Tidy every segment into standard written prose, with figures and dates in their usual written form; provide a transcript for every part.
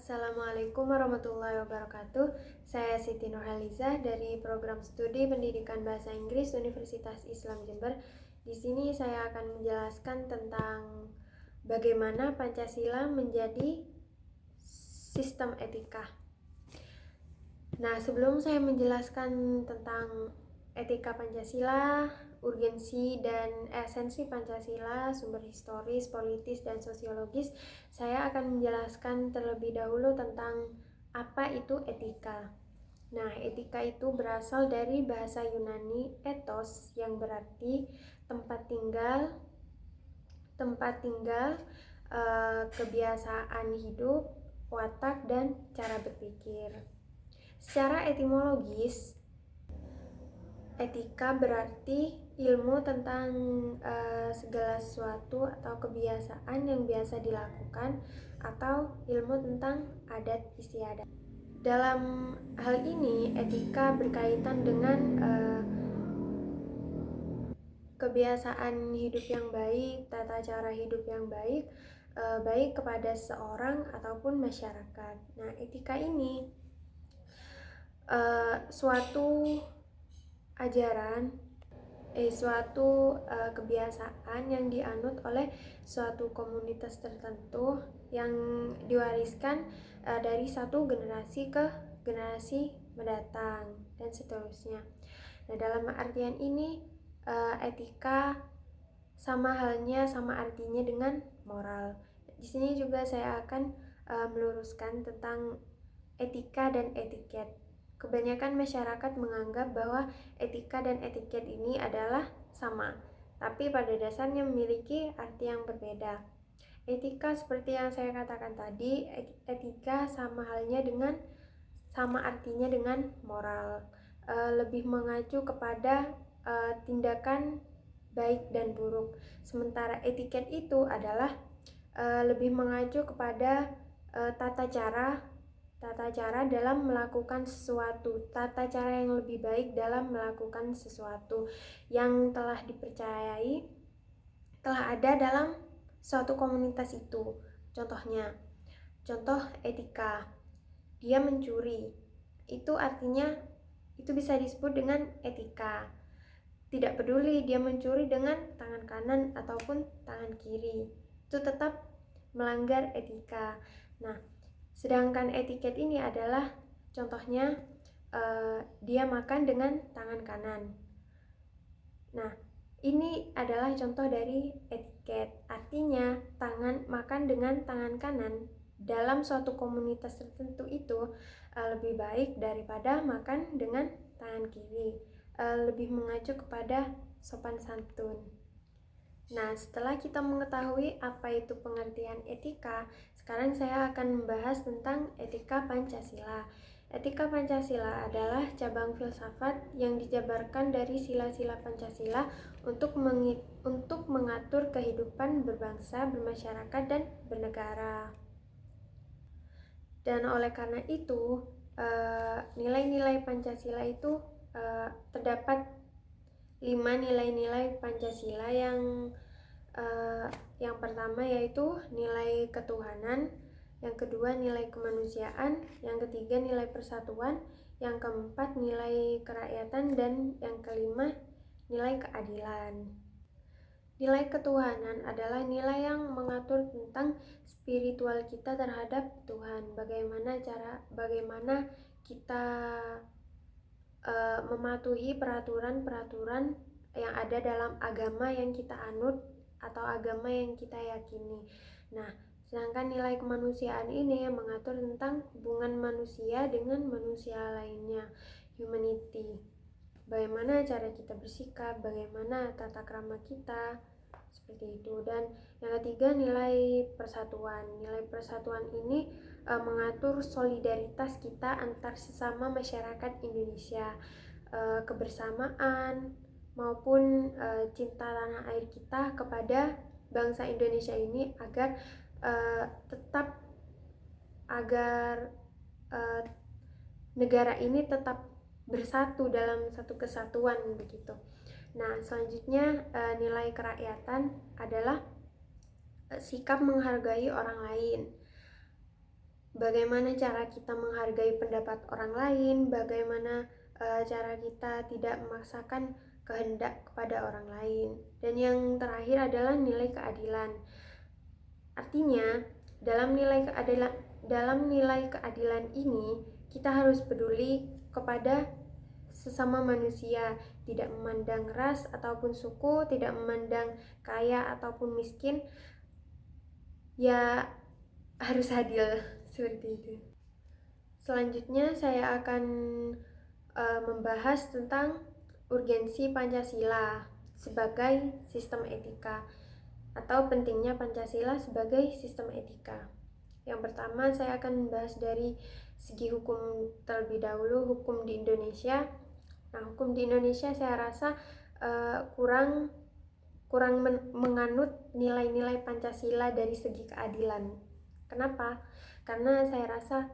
Assalamualaikum warahmatullahi wabarakatuh. Saya Siti Nurhaliza dari Program Studi Pendidikan Bahasa Inggris Universitas Islam Jember. Di sini saya akan menjelaskan tentang bagaimana Pancasila menjadi sistem etika. Nah, sebelum saya menjelaskan tentang etika Pancasila, urgensi dan esensi Pancasila, sumber historis, politis, dan sosiologis, saya akan menjelaskan terlebih dahulu tentang apa itu etika. Nah, etika itu berasal dari bahasa Yunani ethos yang berarti tempat tinggal, kebiasaan hidup, watak, dan cara berpikir. Secara etimologis, etika berarti ilmu tentang segala sesuatu atau kebiasaan yang biasa dilakukan atau ilmu tentang adat istiadat. Dalam hal ini, etika berkaitan dengan kebiasaan hidup yang baik, tata cara hidup yang baik, baik kepada seorang ataupun masyarakat. Nah, etika ini suatu ajaran, suatu kebiasaan yang dianut oleh suatu komunitas tertentu yang diwariskan dari satu generasi ke generasi mendatang dan seterusnya. Nah, dalam artian ini etika sama artinya dengan moral. Di sini juga saya akan meluruskan tentang etika dan etiket. Kebanyakan masyarakat menganggap bahwa etika dan etiket ini adalah sama, tapi pada dasarnya memiliki arti yang berbeda. Etika seperti yang saya katakan tadi, etika sama artinya dengan moral, lebih mengacu kepada tindakan baik dan buruk. Sementara etiket itu adalah lebih mengacu kepada tata cara dalam melakukan sesuatu, tata cara yang lebih baik dalam melakukan sesuatu yang telah dipercayai, telah ada dalam suatu komunitas itu. Contoh etika, dia mencuri, itu artinya itu bisa disebut dengan etika. Tidak peduli dia mencuri dengan tangan kanan ataupun tangan kiri, itu tetap melanggar etika. Nah, sedangkan etiket ini adalah contohnya dia makan dengan tangan kanan. Nah, ini adalah contoh dari etiket. Artinya makan dengan tangan kanan dalam suatu komunitas tertentu itu lebih baik daripada makan dengan tangan kiri, lebih mengacu kepada sopan santun. Nah, setelah kita mengetahui apa itu pengertian etika, sekarang saya akan membahas tentang etika Pancasila. Etika Pancasila adalah cabang filsafat yang dijabarkan dari sila-sila Pancasila untuk mengatur kehidupan berbangsa, bermasyarakat, dan bernegara. Dan oleh karena itu, nilai-nilai Pancasila itu terdapat 5 nilai-nilai Pancasila yang pertama yaitu nilai ketuhanan, yang kedua nilai kemanusiaan, yang ketiga nilai persatuan, yang keempat nilai kerakyatan, dan yang kelima nilai keadilan. Nilai ketuhanan adalah nilai yang mengatur tentang spiritual kita terhadap Tuhan. Bagaimana kita mematuhi peraturan-peraturan yang ada dalam agama yang kita anut atau agama yang kita yakini. Nah, sedangkan nilai kemanusiaan ini yang mengatur tentang hubungan manusia dengan manusia lainnya, humanity. Bagaimana cara kita bersikap, bagaimana tata krama kita, seperti itu. Dan yang ketiga nilai persatuan. Nilai persatuan ini mengatur solidaritas kita antar sesama masyarakat Indonesia, kebersamaan maupun cinta tanah air kita kepada bangsa Indonesia ini agar negara ini tetap bersatu dalam satu kesatuan begitu. Nah, selanjutnya nilai kerakyatan adalah sikap menghargai orang lain. bagaimana cara kita menghargai pendapat orang lain, bagaimana cara kita tidak memaksakan kehendak kepada orang lain. Dan yang terakhir adalah nilai keadilan. Artinya, dalam nilai keadilan ini kita harus peduli kepada sesama manusia, tidak memandang ras ataupun suku, tidak memandang kaya ataupun miskin, ya harus adil seperti itu. Selanjutnya saya akan membahas tentang urgensi Pancasila sebagai sistem etika atau pentingnya Pancasila sebagai sistem etika. Yang pertama saya akan membahas dari segi hukum terlebih dahulu, hukum di Indonesia. Nah, hukum di Indonesia saya rasa kurang menganut nilai-nilai Pancasila dari segi keadilan. Kenapa? Karena saya rasa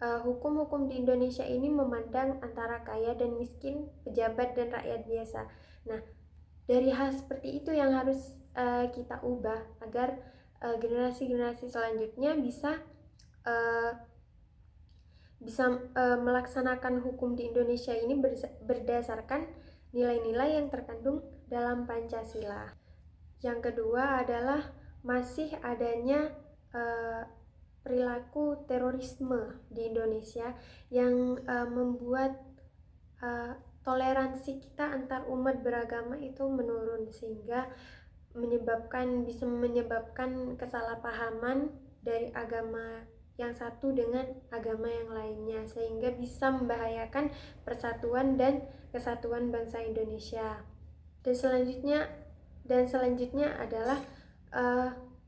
hukum-hukum di Indonesia ini memandang antara kaya dan miskin, pejabat dan rakyat biasa. Nah, dari hal seperti itu yang harus kita ubah agar generasi-generasi selanjutnya bisa melaksanakan hukum di Indonesia ini berdasarkan nilai-nilai yang terkandung dalam Pancasila. Yang kedua adalah masih adanya perilaku terorisme di Indonesia yang membuat toleransi kita antar umat beragama itu menurun, sehingga bisa menyebabkan kesalahpahaman dari agama yang satu dengan agama yang lainnya, sehingga bisa membahayakan persatuan dan kesatuan bangsa Indonesia. Dan selanjutnya adalah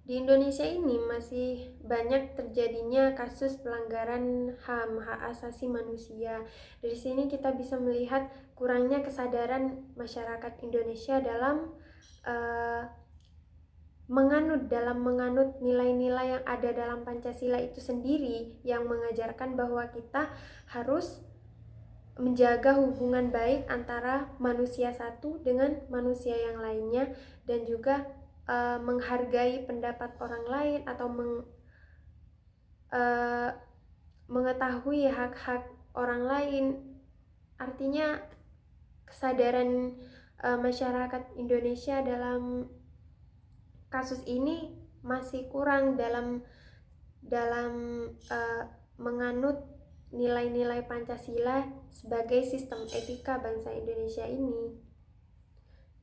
di Indonesia ini masih banyak terjadinya kasus pelanggaran HAM, hak asasi manusia. Dari sini kita bisa melihat kurangnya kesadaran masyarakat Indonesia dalam menganut nilai-nilai yang ada dalam Pancasila itu sendiri, yang mengajarkan bahwa kita harus menjaga hubungan baik antara manusia satu dengan manusia yang lainnya, dan juga menghargai pendapat orang lain atau mengetahui hak-hak orang lain. Artinya kesadaran masyarakat Indonesia dalam kasus ini masih kurang dalam menganut nilai-nilai Pancasila sebagai sistem etika bangsa Indonesia ini.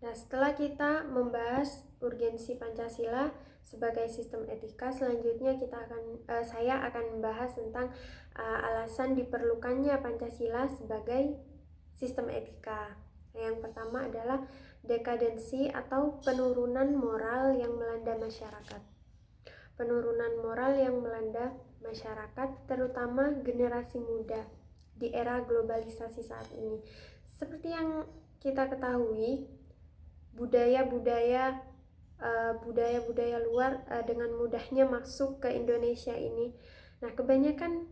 Nah, setelah kita membahas urgensi Pancasila sebagai sistem etika, selanjutnya saya akan membahas tentang alasan diperlukannya Pancasila sebagai sistem etika. Yang pertama adalah dekadensi atau penurunan moral yang melanda masyarakat. Penurunan moral yang melanda masyarakat, terutama generasi muda di era globalisasi saat ini. Seperti yang kita ketahui, budaya-budaya luar dengan mudahnya masuk ke Indonesia ini. Nah, kebanyakan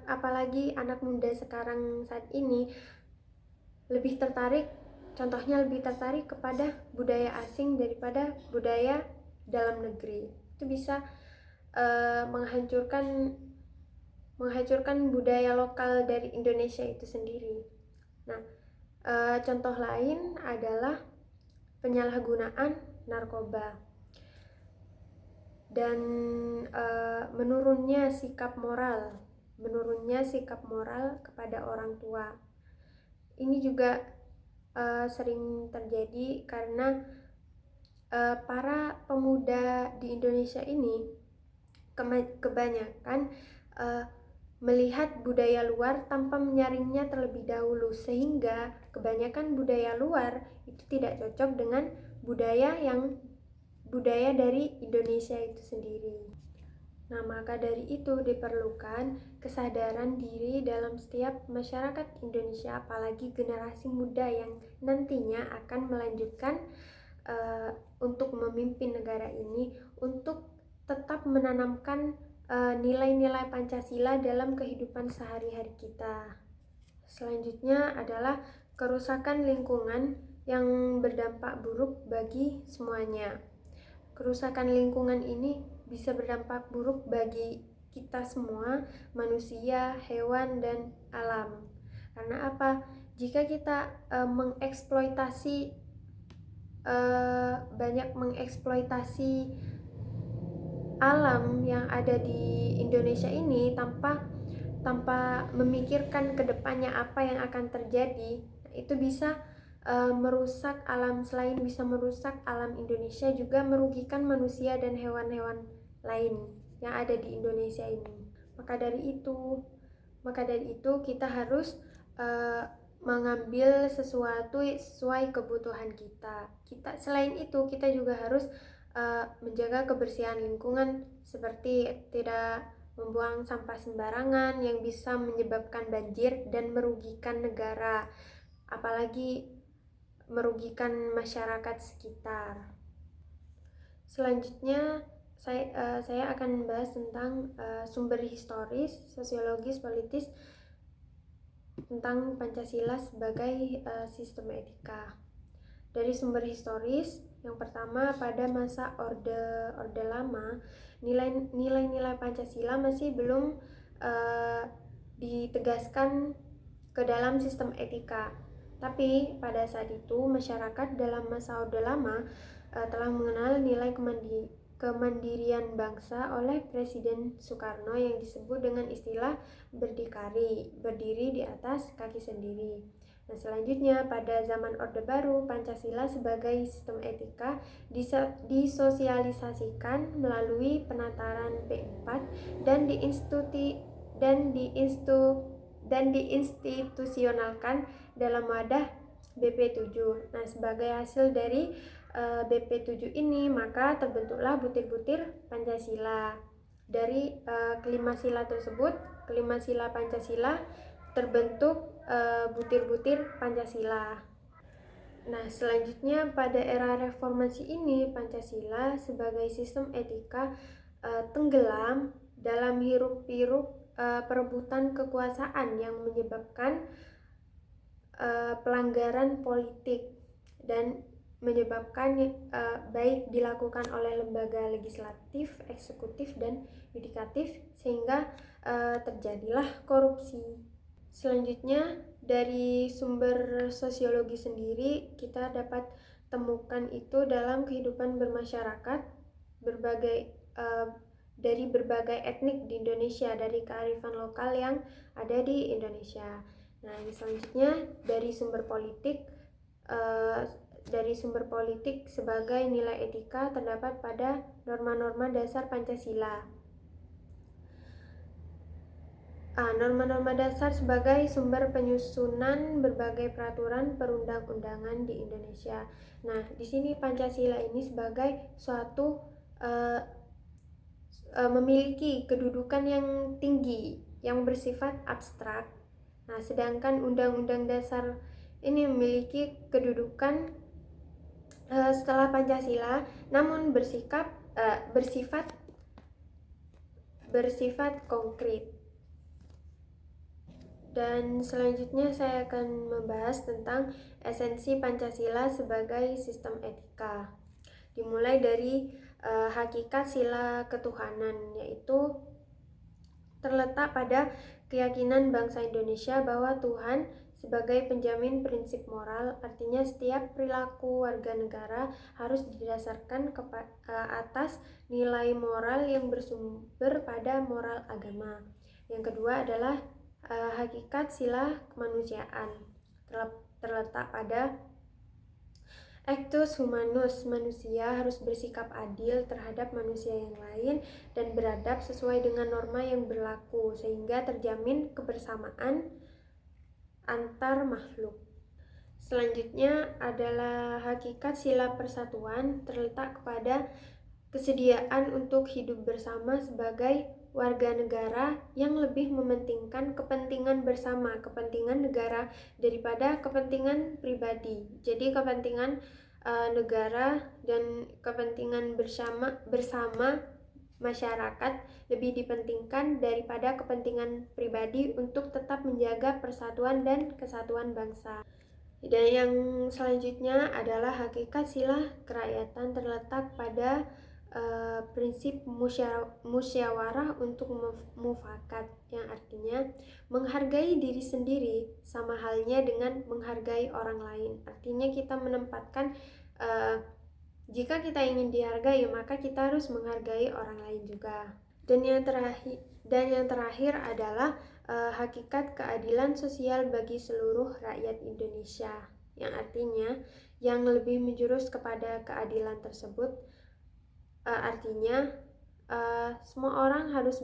apalagi anak muda sekarang saat ini lebih tertarik kepada budaya asing daripada budaya dalam negeri. Itu bisa menghancurkan budaya lokal dari Indonesia itu sendiri. Nah, contoh lain adalah penyalahgunaan narkoba dan menurunnya sikap moral kepada orang tua. Ini juga sering terjadi karena para pemuda di Indonesia ini kebanyakan melihat budaya luar tanpa menyaringnya terlebih dahulu, sehingga kebanyakan budaya luar itu tidak cocok dengan budaya dari Indonesia itu sendiri. Nah, maka dari itu diperlukan kesadaran diri dalam setiap masyarakat Indonesia, apalagi generasi muda yang nantinya akan melanjutkan untuk memimpin negara ini, untuk tetap menanamkan nilai-nilai Pancasila dalam kehidupan sehari-hari kita. Selanjutnya adalah kerusakan lingkungan yang berdampak buruk bagi semuanya. Kerusakan lingkungan ini bisa berdampak buruk bagi kita semua, manusia, hewan, dan alam. Karena apa? Jika kita banyak mengeksploitasi alam yang ada di Indonesia ini tanpa memikirkan kedepannya apa yang akan terjadi, itu bisa merusak alam. Selain bisa merusak alam Indonesia, juga merugikan manusia dan hewan-hewan lain yang ada di Indonesia ini. Maka dari itu kita harus mengambil sesuatu sesuai kebutuhan kita. Selain itu kita juga harus menjaga kebersihan lingkungan, seperti tidak membuang sampah sembarangan yang bisa menyebabkan banjir dan merugikan negara, apalagi merugikan masyarakat sekitar. Selanjutnya saya akan membahas tentang sumber historis, sosiologis, politis tentang Pancasila sebagai sistem etika. Dari sumber historis, yang pertama, pada masa Orde Lama, nilai-nilai Pancasila masih belum ditegaskan ke dalam sistem etika. Tapi pada saat itu masyarakat dalam masa Orde Lama telah mengenal nilai kemandirian bangsa oleh Presiden Soekarno yang disebut dengan istilah berdikari, berdiri di atas kaki sendiri. Nah, selanjutnya pada zaman Orde Baru, Pancasila sebagai sistem etika disosialisasikan melalui penataran P4 dan diinstitusionalkan dalam wadah BP7. Nah, sebagai hasil dari BP7 ini, maka terbentuklah butir-butir Pancasila. Dari kelima sila tersebut, kelima sila Pancasila, terbentuk butir-butir Pancasila. Nah, selanjutnya pada era reformasi ini, Pancasila sebagai sistem etika tenggelam dalam hiruk-pikuk perebutan kekuasaan yang menyebabkan pelanggaran politik dan menyebabkan baik dilakukan oleh lembaga legislatif, eksekutif, dan yudikatif, sehingga terjadilah korupsi. Selanjutnya, dari sumber sosiologi sendiri kita dapat temukan itu dalam kehidupan bermasyarakat dari berbagai etnik di Indonesia, dari kearifan lokal yang ada di Indonesia. Nah, ini selanjutnya dari sumber politik sebagai nilai etika terdapat pada norma-norma dasar Pancasila. Norma-norma dasar sebagai sumber penyusunan berbagai peraturan perundang-undangan di Indonesia. Nah, di sini Pancasila ini sebagai suatu memiliki kedudukan yang tinggi, yang bersifat abstrak. Nah, sedangkan Undang-Undang Dasar ini memiliki kedudukan setelah Pancasila, namun bersifat konkret. Dan selanjutnya saya akan membahas tentang esensi Pancasila sebagai sistem etika. Dimulai dari hakikat sila ketuhanan, yaitu terletak pada keyakinan bangsa Indonesia bahwa Tuhan sebagai penjamin prinsip moral. Artinya setiap perilaku warga negara harus didasarkan atas nilai moral yang bersumber pada moral agama. Yang kedua adalah hakikat sila kemanusiaan, terletak pada actus humanus, manusia harus bersikap adil terhadap manusia yang lain dan beradab sesuai dengan norma yang berlaku, sehingga terjamin kebersamaan antar makhluk. Selanjutnya adalah hakikat sila persatuan, terletak kepada kesediaan untuk hidup bersama sebagai warga negara yang lebih mementingkan kepentingan bersama, kepentingan negara daripada kepentingan pribadi. Jadi kepentingan negara dan kepentingan bersama masyarakat lebih dipentingkan daripada kepentingan pribadi untuk tetap menjaga persatuan dan kesatuan bangsa. Dan yang selanjutnya adalah hakikat sila kerakyatan, terletak pada prinsip musyawarah untuk mufakat, yang artinya menghargai diri sendiri sama halnya dengan menghargai orang lain. Artinya kita menempatkan jika kita ingin dihargai, maka kita harus menghargai orang lain juga. Dan yang terakhir adalah hakikat keadilan sosial bagi seluruh rakyat Indonesia, yang artinya yang lebih menjurus kepada keadilan tersebut artinya semua orang harus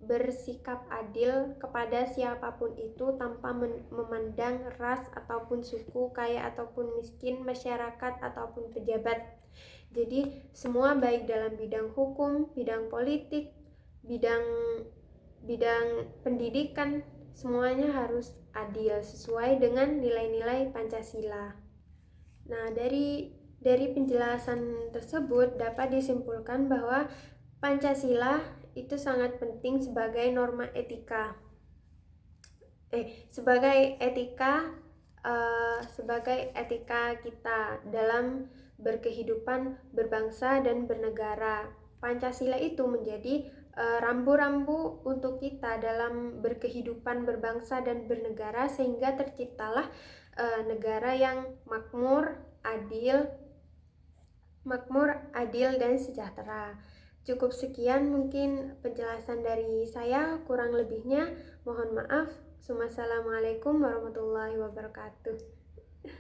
bersikap adil kepada siapapun itu tanpa memandang ras ataupun suku, kaya ataupun miskin, masyarakat ataupun pejabat. Jadi semua baik dalam bidang hukum, bidang politik, bidang pendidikan, semuanya harus adil sesuai dengan nilai-nilai Pancasila. Nah, dari penjelasan tersebut dapat disimpulkan bahwa Pancasila itu sangat penting sebagai norma etika. Sebagai etika kita dalam berkehidupan, berbangsa dan bernegara. Pancasila itu menjadi rambu-rambu untuk kita dalam berkehidupan, berbangsa dan bernegara, sehingga terciptalah negara yang makmur, adil dan sejahtera. Cukup sekian mungkin penjelasan dari saya, kurang lebihnya mohon maaf. Wassalamualaikum warahmatullahi wabarakatuh.